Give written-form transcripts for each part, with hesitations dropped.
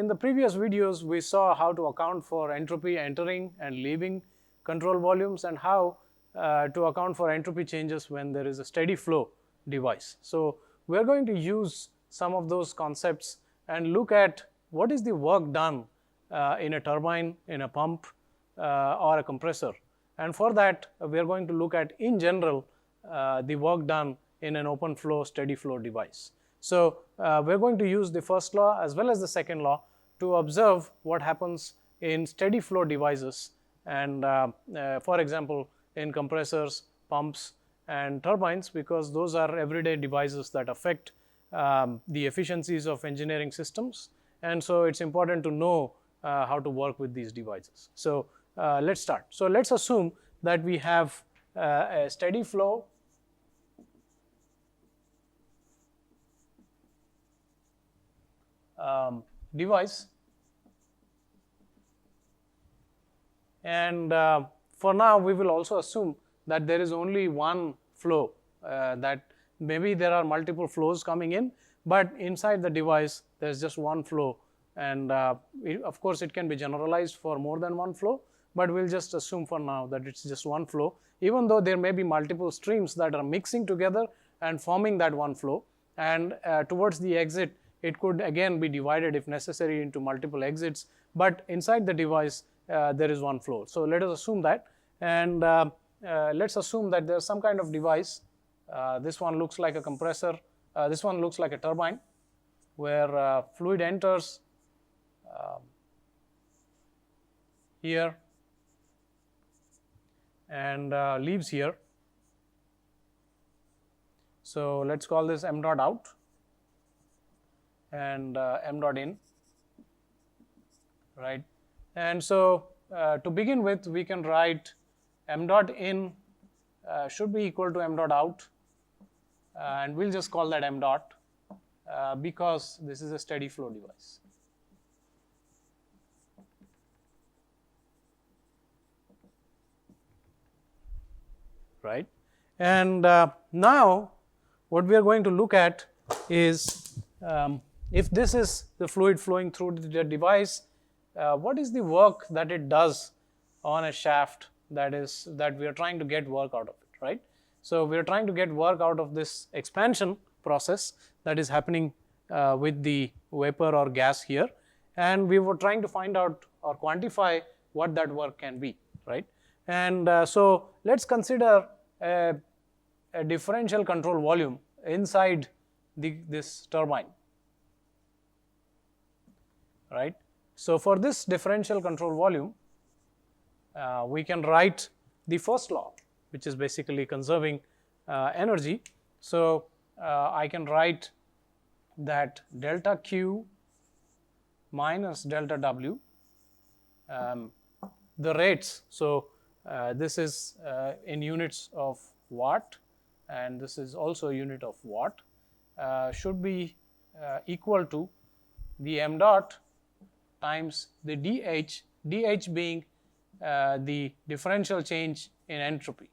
the previous videos, we saw how to account for entropy entering and leaving control volumes and how to account for entropy changes when there is a steady flow device. So we are going to use some of those concepts and look at what is the work done in a turbine, in a pump, or a compressor. And for that, we are going to look at, in general, the work done in an open flow, steady flow device. So we're going to use the first law as well as the second law to observe what happens in steady flow devices and, for example, in compressors, pumps, and turbines, because those are everyday devices that affect the efficiencies of engineering systems. And so it's important to know how to work with these devices. So let's start. So let's assume that we have a steady flow device, and for now we will also assume that there is only one flow, that maybe there are multiple flows coming in, but inside the device there is just one flow, and of course it can be generalized for more than one flow, but we'll just assume for now that it's just one flow, even though there may be multiple streams that are mixing together and forming that one flow, and towards the exit it could again be divided if necessary into multiple exits, but inside the device there is one flow. So let us assume that, and let's assume that there's some kind of device. This one looks like a compressor, this one looks like a turbine, where fluid enters here and leaves here. So let's call this m dot out and m dot in, right? And so to begin with, we can write m dot in should be equal to m dot out, and we'll just call that m dot because this is a steady flow device. Right? And now what we are going to look at is if this is the fluid flowing through the device, what is the work that it does on a shaft that we are trying to get work out of it, right? So we are trying to get work out of this expansion process that is happening with the vapor or gas here, and we were trying to find out or quantify what that work can be, right? And so let's consider a differential control volume inside this turbine, right? So for this differential control volume, we can write the first law, which is basically conserving energy. So I can write that delta Q minus delta W, the rates. So this is in units of watt, and this is also a unit of watt, should be equal to the m dot times the dH, dH being the differential change in entropy.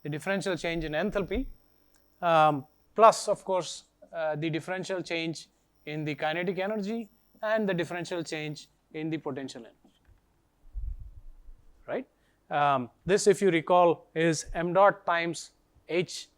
The differential change in enthalpy, plus of course the differential change in the kinetic energy and the differential change in the potential energy, right? This, if you recall, is m dot times h,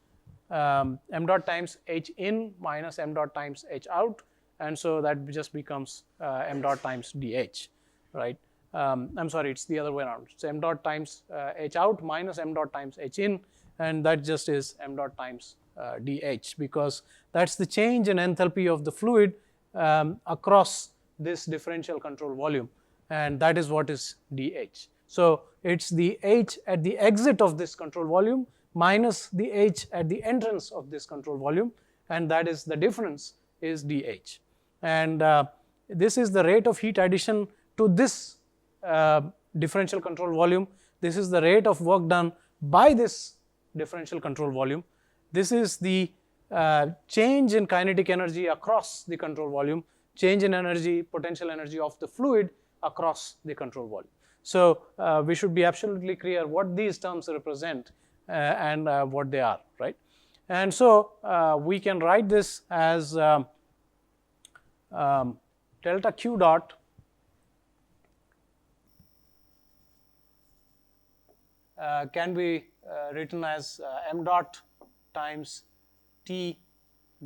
m dot times h in minus m dot times h out, and so that just becomes m dot times dH, right? I'm sorry, it's the other way around. So m dot times h out minus m dot times h in, and that just is m dot times dH, because that's the change in enthalpy of the fluid across this differential control volume, and that is what is dH. So it's the H at the exit of this control volume minus the H at the entrance of this control volume, and that is the difference is dH. And this is the rate of heat addition to this differential control volume. This is the rate of work done by this differential control volume. This is the change in kinetic energy across the control volume, change in energy, potential energy of the fluid across the control volume. So we should be absolutely clear what these terms represent and what they are, right? And so we can write this as delta Q dot can be written as m dot times T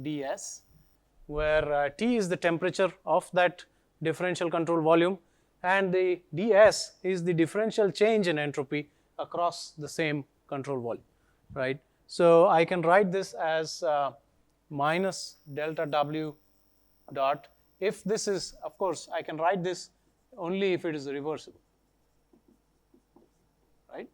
ds, where T is the temperature of that differential control volume, and the ds is the differential change in entropy across the same control volume, right? So I can write this as minus delta W dot. If this is, of course, I can write this only if it is reversible, right?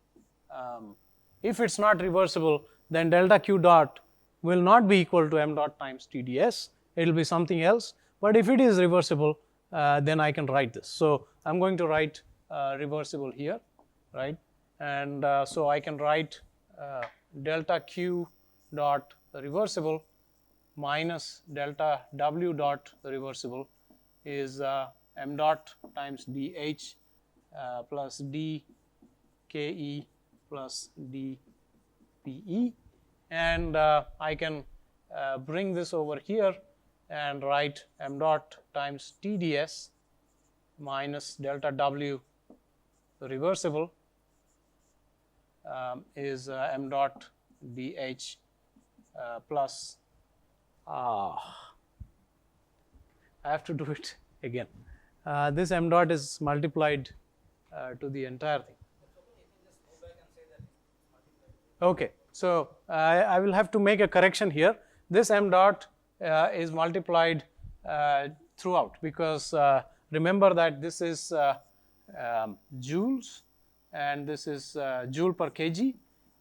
If it's not reversible, then delta Q dot will not be equal to m dot times TdS. It will be something else. But if it is reversible, then I can write this. So I'm going to write reversible here, right? And so I can write delta Q dot reversible minus delta W dot reversible is m dot times dH plus dKe plus dPe, and I can bring this over here and write m dot times TdS minus delta W reversible is m dot dH plus I have to do it again. This m dot is multiplied to the entire thing. Okay, so I will have to make a correction here. This m dot is multiplied throughout, because remember that this is joules, and this is joule per kg,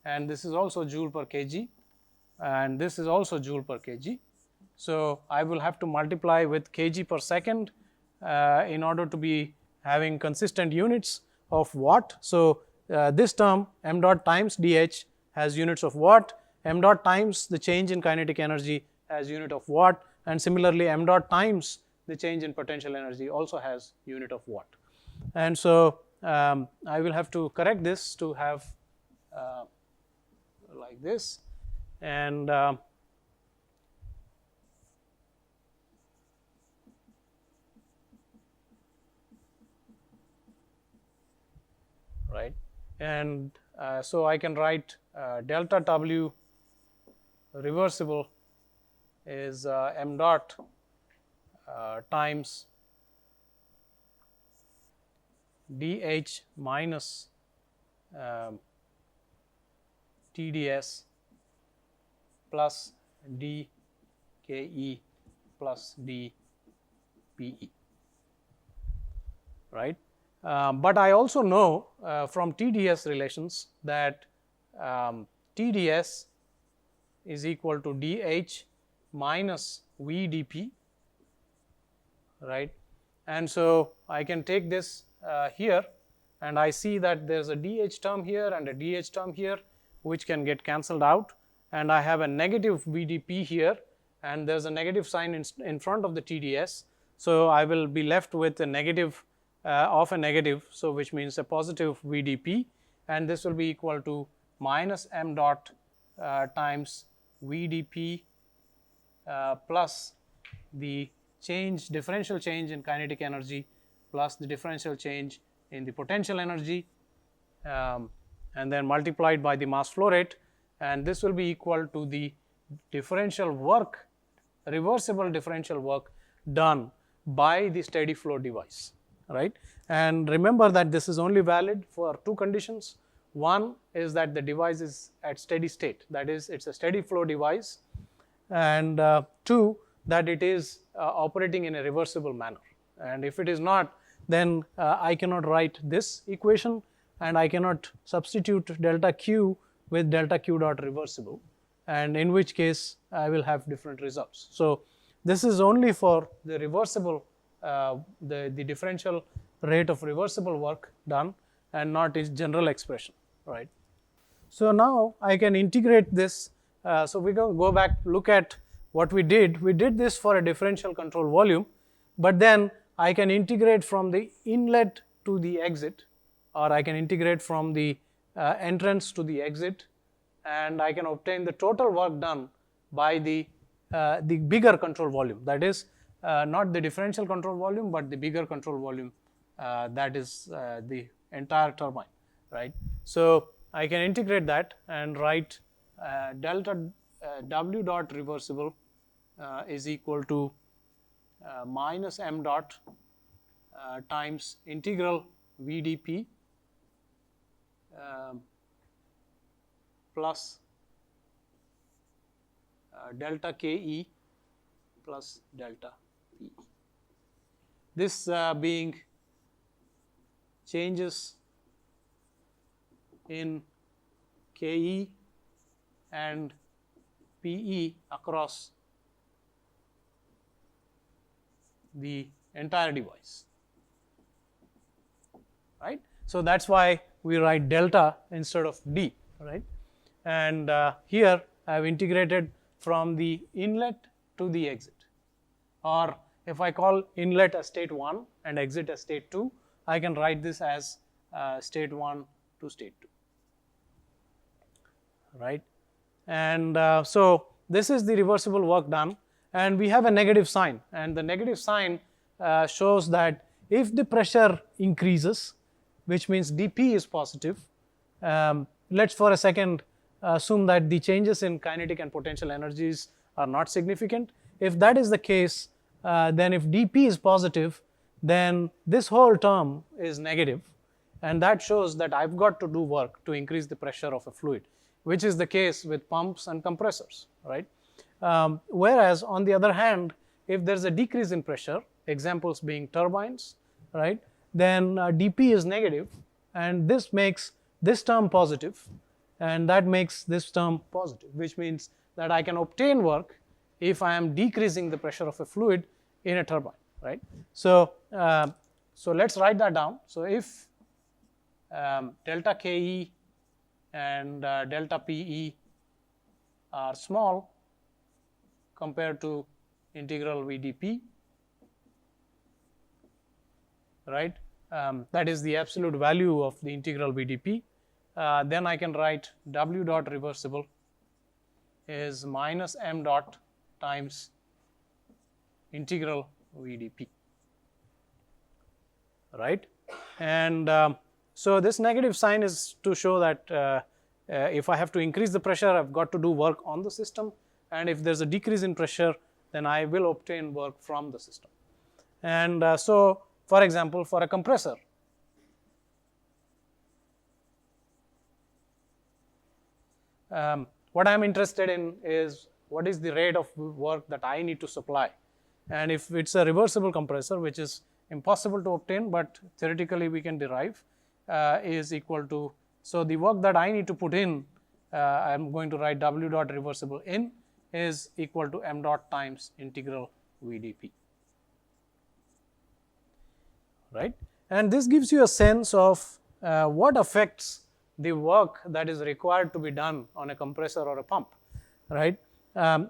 and this is also joule per kg, and this is also joule per kg. So I will have to multiply with kg per second in order to be having consistent units of watt. So this term m dot times dH has units of watt, m dot times the change in kinetic energy has unit of watt, and similarly m dot times the change in potential energy also has unit of watt. And so I will have to correct this to have like this, and right, and so I can write delta W reversible is m dot times dH minus TdS plus dKe plus dPe, right? But I also know from TdS relations that TdS is equal to dH minus VdP, right? And so I can take this here, and I see that there's a dH term here and a dH term here, which can get cancelled out, and I have a negative VdP here, and there's a negative sign in front of the TdS. So I will be left with a negative of a negative, so which means a positive VdP, and this will be equal to minus m dot times VdP plus the change, differential change in kinetic energy plus the differential change in the potential energy, and then multiplied by the mass flow rate, and this will be equal to the differential work, reversible differential work done by the steady flow device, right? And remember that this is only valid for two conditions. One is that the device is at steady state, that is, it's a steady flow device, and two, that it is operating in a reversible manner. And if it is not, then I cannot write this equation, and I cannot substitute delta Q with delta Q dot reversible, and in which case I will have different results. So this is only for the reversible, the differential rate of reversible work done, and not its general expression, right? So now I can integrate this. So we can go back, look at what we did. We did this for a differential control volume, but then I can integrate from the inlet to the exit, or I can integrate from the entrance to the exit, and I can obtain the total work done by the bigger control volume. That is not the differential control volume, but the bigger control volume, that is the entire turbine, right? So I can integrate that and write delta W dot reversible is equal to minus m dot times integral VdP plus delta Ke plus delta Pe. This being changes in Ke and Pe across the entire device, right? So that's why we write delta instead of D, right? And here I have integrated from the inlet to the exit, or if I call inlet as state 1 and exit as state 2, I can write this as state 1 to state 2, right? And so this is the reversible work done, and we have a negative sign, and the negative sign shows that if the pressure increases, which means dP is positive, let's for a second assume that the changes in kinetic and potential energies are not significant. If that is the case, then if dP is positive, then this whole term is negative, and that shows that I've got to do work to increase the pressure of a fluid, which is the case with pumps and compressors, right? Whereas on the other hand, if there's a decrease in pressure, examples being turbines, right, then dP is negative, and this makes this term positive, and that makes this term positive, which means that I can obtain work if I am decreasing the pressure of a fluid in a turbine, right? So, so let's write that down. So if delta Ke and delta Pe are small compared to integral VdP, right? That is the absolute value of the integral VdP. Then I can write W dot reversible is minus m dot times integral VdP, right? And so this negative sign is to show that if I have to increase the pressure, I've got to do work on the system, and if there's a decrease in pressure, then I will obtain work from the system. And so, for example, for a compressor, what I'm interested in is what is the rate of work that I need to supply. And if it's a reversible compressor, which is impossible to obtain, but theoretically we can derive, is equal to, so the work that I need to put in, I'm going to write W dot reversible in is equal to m dot times integral VdP, right? And this gives you a sense of what affects the work that is required to be done on a compressor or a pump, right?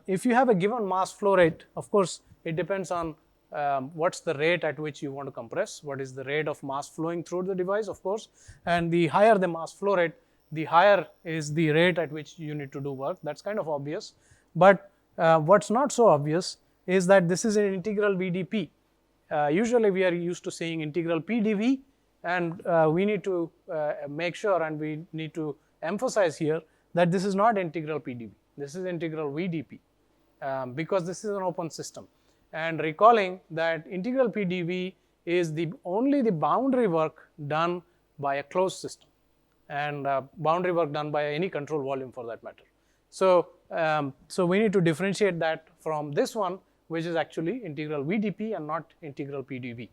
If you have a given mass flow rate, of course, it depends on what's the rate at which you want to compress, what is the rate of mass flowing through the device, of course, and the higher the mass flow rate, the higher is the rate at which you need to do work. That's kind of obvious. But what's not so obvious is that this is an integral VdP. Usually we are used to saying integral PdV, and we need to make sure, and we need to emphasize here that this is not integral PdV. This is integral VdP because this is an open system. And recalling that integral PDV is only the boundary work done by a closed system, and boundary work done by any control volume for that matter. So, so we need to differentiate that from this one, which is actually integral VdP and not integral PDV,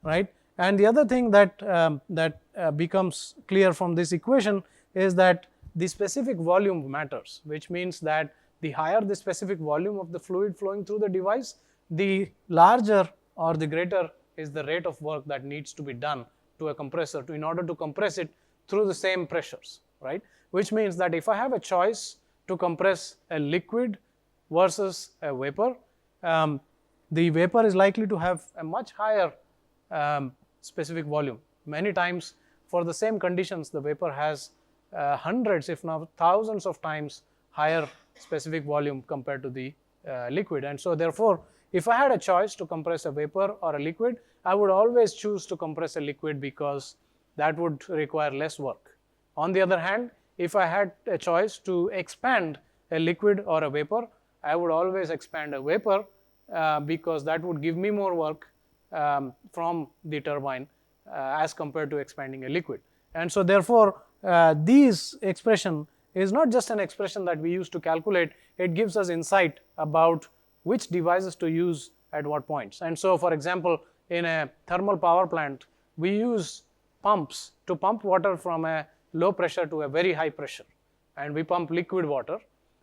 right? And the other thing that becomes clear from this equation is that the specific volume matters, which means that the higher the specific volume of the fluid flowing through the device, the larger or the greater is the rate of work that needs to be done to a compressor in order to compress it through the same pressures, right? Which means that if I have a choice to compress a liquid versus a vapor, the vapor is likely to have a much higher specific volume. Many times for the same conditions, the vapor has hundreds, if not thousands of times higher specific volume compared to the liquid. And so therefore, if I had a choice to compress a vapor or a liquid, I would always choose to compress a liquid because that would require less work. On the other hand, if I had a choice to expand a liquid or a vapor, I would always expand a vapor because that would give me more work from the turbine as compared to expanding a liquid. And so therefore, this expression is not just an expression that we use to calculate, it gives us insight about which devices to use at what points. And so for example, in a thermal power plant, we use pumps to pump water from a low pressure to a very high pressure, and we pump liquid water,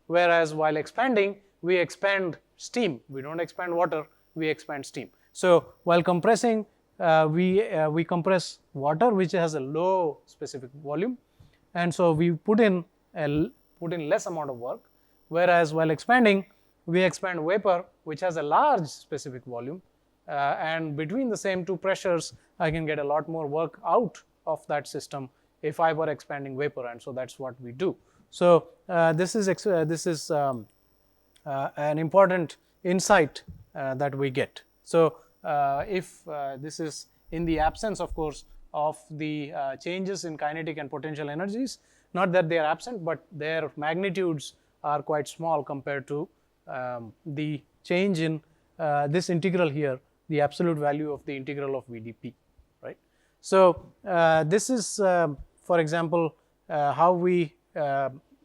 whereas while expanding, we expand steam. We don't expand water, we expand steam. So while compressing, we compress water which has a low specific volume, and so we put in less amount of work, whereas while expanding, we expand vapor which has a large specific volume, and between the same two pressures, I can get a lot more work out of that system if I were expanding vapor, and so that's what we do. So this is an important insight that we get. So if this is in the absence, of course, of the changes in kinetic and potential energies, not that they are absent, but their magnitudes are quite small compared to the change in this integral here, the absolute value of the integral of VdP, right? So this is, for example, how we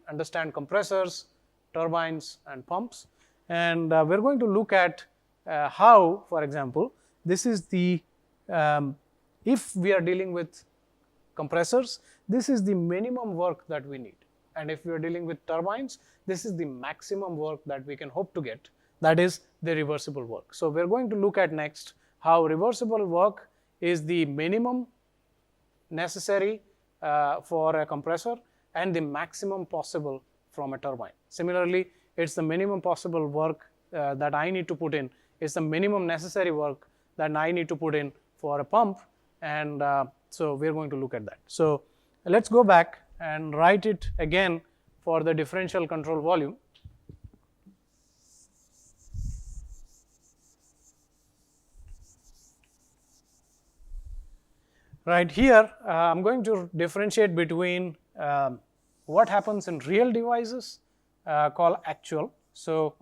understand compressors, turbines, and pumps. And we're going to look at how, for example, this is the, if we are dealing with compressors, this is the minimum work that we need. And if we are dealing with turbines, this is the maximum work that we can hope to get, that is the reversible work. So we're going to look at next how reversible work is the minimum necessary for a compressor and the maximum possible from a turbine. Similarly, it's the minimum possible work that I need to put in, it's the minimum necessary work that I need to put in for a pump, and so we're going to look at that. So let's go back and write it again for the differential control volume. Right here, I'm going to differentiate between what happens in real devices called actual. So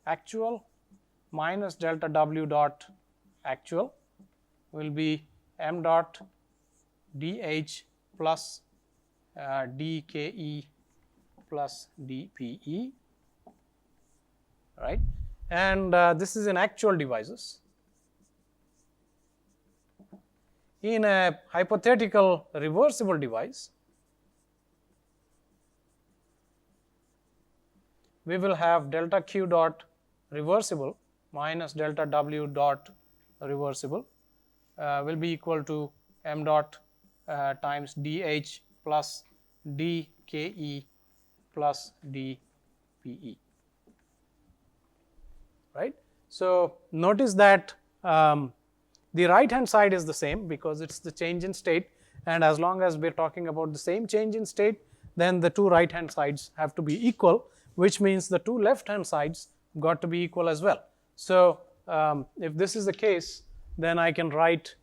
actual minus delta W dot actual will be m dot dH plus dKe plus dPe, right? And this is in actual devices. In a hypothetical reversible device, we will have delta Q dot reversible minus delta W dot reversible will be equal to m dot times dH plus dKe plus dPe, right? So notice that the right hand side is the same because it's the change in state, and as long as we're talking about the same change in state, then the two right hand sides have to be equal, which means the two left hand sides got to be equal as well. So if this is the case, then I can write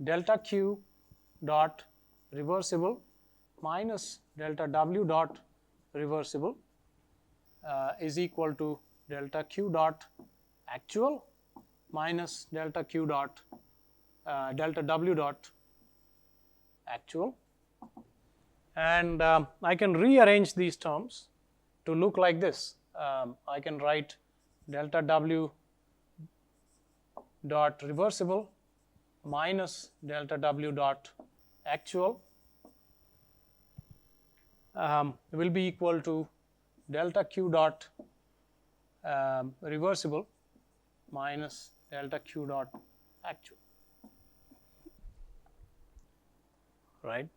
delta Q dot reversible minus delta W dot reversible is equal to delta Q dot actual minus delta Q dot delta W dot actual, and I can rearrange these terms to look like this. I can write delta W dot reversible minus delta W dot actual will be equal to delta Q dot reversible minus delta Q dot actual, right?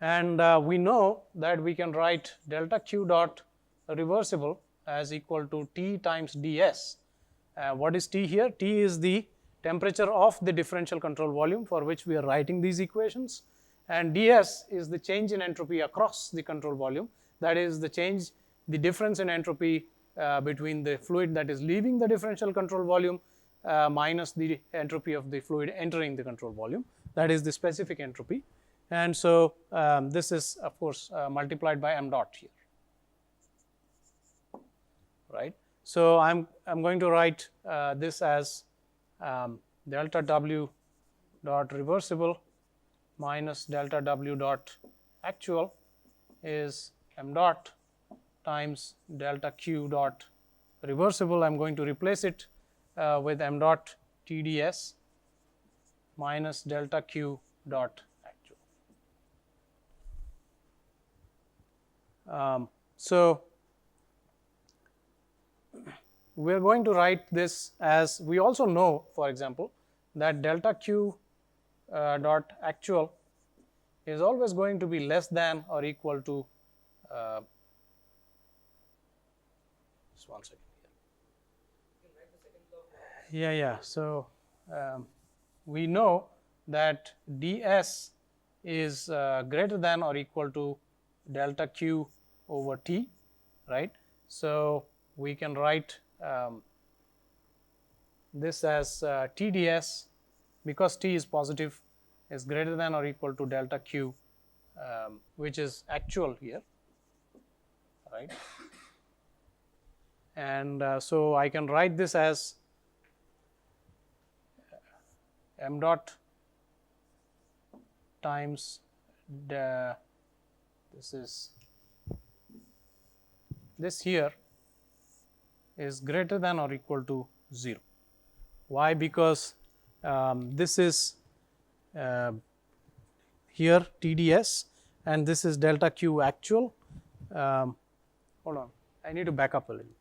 And we know that we can write delta Q dot reversible as equal to T times ds. What is T here? T is the temperature of the differential control volume for which we are writing these equations, and ds is the change in entropy across the control volume, that is the difference in entropy between the fluid that is leaving the differential control volume minus the entropy of the fluid entering the control volume, that is the specific entropy. And so this is of course multiplied by m dot here, right? So I'm going to write this as delta W dot reversible minus delta W dot actual is m dot times delta Q dot reversible. I'm going to replace it with m dot TdS minus delta Q dot actual. So we are going to write this as, we also know, for example, that delta Q dot actual is always going to be less than or equal to just one second here. Yeah. So we know that ds is greater than or equal to delta Q over T, right? So we can write this as TdS, because T is positive, is greater than or equal to delta Q, which is actual here, right? And so I can write this as m dot times this here is greater than or equal to 0. Why? Because this is here TdS and this is delta Q actual. Hold on, I need to back up a little bit.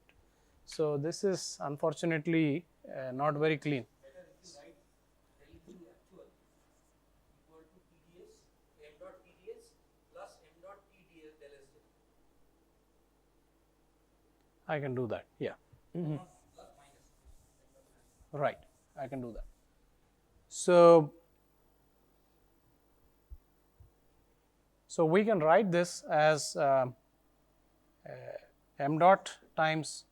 So this is unfortunately not very clean. I can do that, yeah. Right, I can do that. So we can write this as m dot times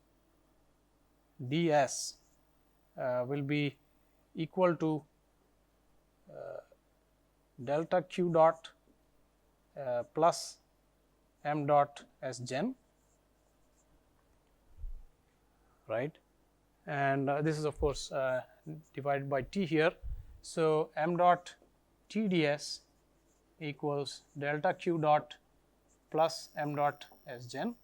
ds will be equal to delta Q dot plus m dot S gen, right? And this is of course divided by T here. So m dot TdS equals delta Q dot plus m dot S gen.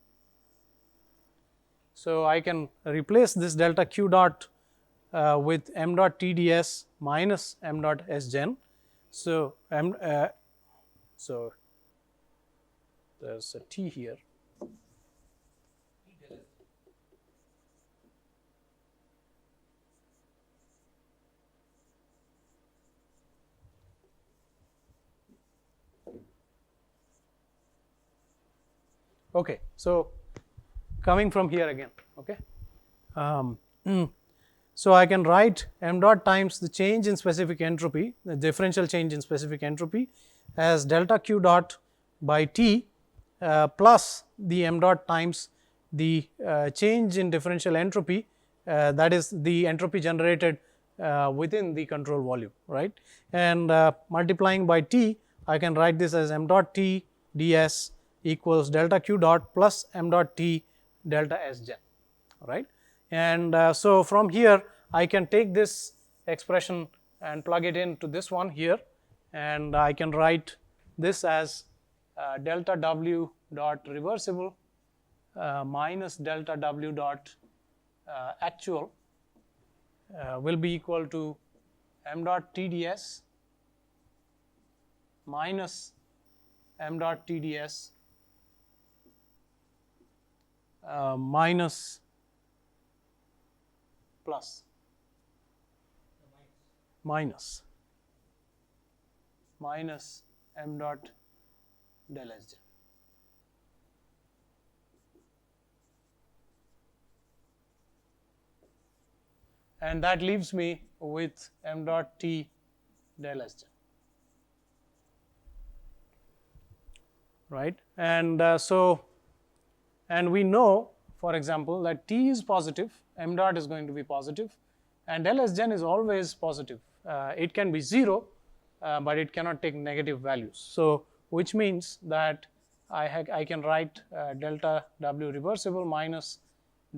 So I can replace this delta Q dot with m dot TdS minus m dot S gen. So so there's a T here. Okay, so coming from here again, okay. So I can write m dot times the change in specific entropy, the differential change in specific entropy, as delta Q dot by T plus the m dot times the change in differential entropy, that is the entropy generated within the control volume, right? And multiplying by T, I can write this as m dot T ds equals delta Q dot plus m dot T delta S gen, right? And so from here I can take this expression and plug it into this one here, and I can write this as delta W dot reversible minus delta W dot actual will be equal to m dot TdS minus m dot TdS minus plus minus m dot del Sj. And that leaves me with m dot T del Sj. Right? And and we know, for example, that T is positive, m dot is going to be positive, and del Sgen is always positive. It can be 0, but it cannot take negative values. So, which means that I can write delta W reversible minus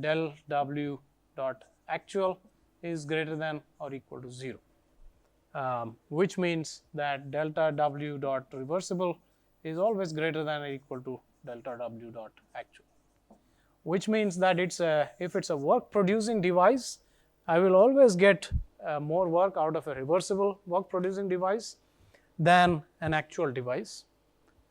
del W dot actual is greater than or equal to 0, which means that delta W dot reversible is always greater than or equal to delta W dot actual, which means that if it's a work producing device, I will always get more work out of a reversible work producing device than an actual device.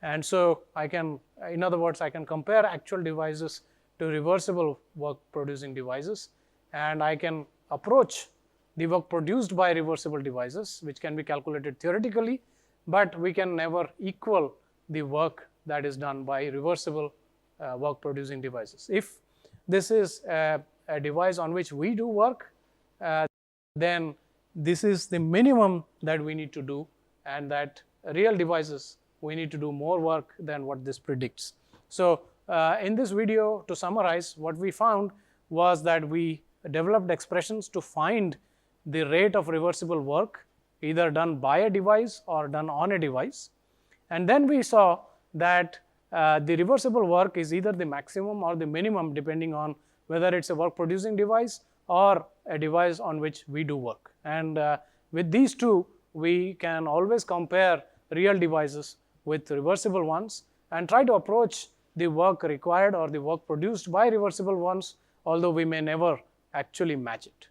And so I can, in other words, I can compare actual devices to reversible work producing devices, and I can approach the work produced by reversible devices, which can be calculated theoretically, but we can never equal the work that is done by reversible work producing devices. If this is a device on which we do work, then this is the minimum that we need to do, and that real devices we need to do more work than what this predicts. So in this video, to summarize, what we found was that we developed expressions to find the rate of reversible work either done by a device or done on a device, and then we saw that the reversible work is either the maximum or the minimum depending on whether it's a work producing device or a device on which we do work. And with these two, we can always compare real devices with reversible ones and try to approach the work required or the work produced by reversible ones, although we may never actually match it.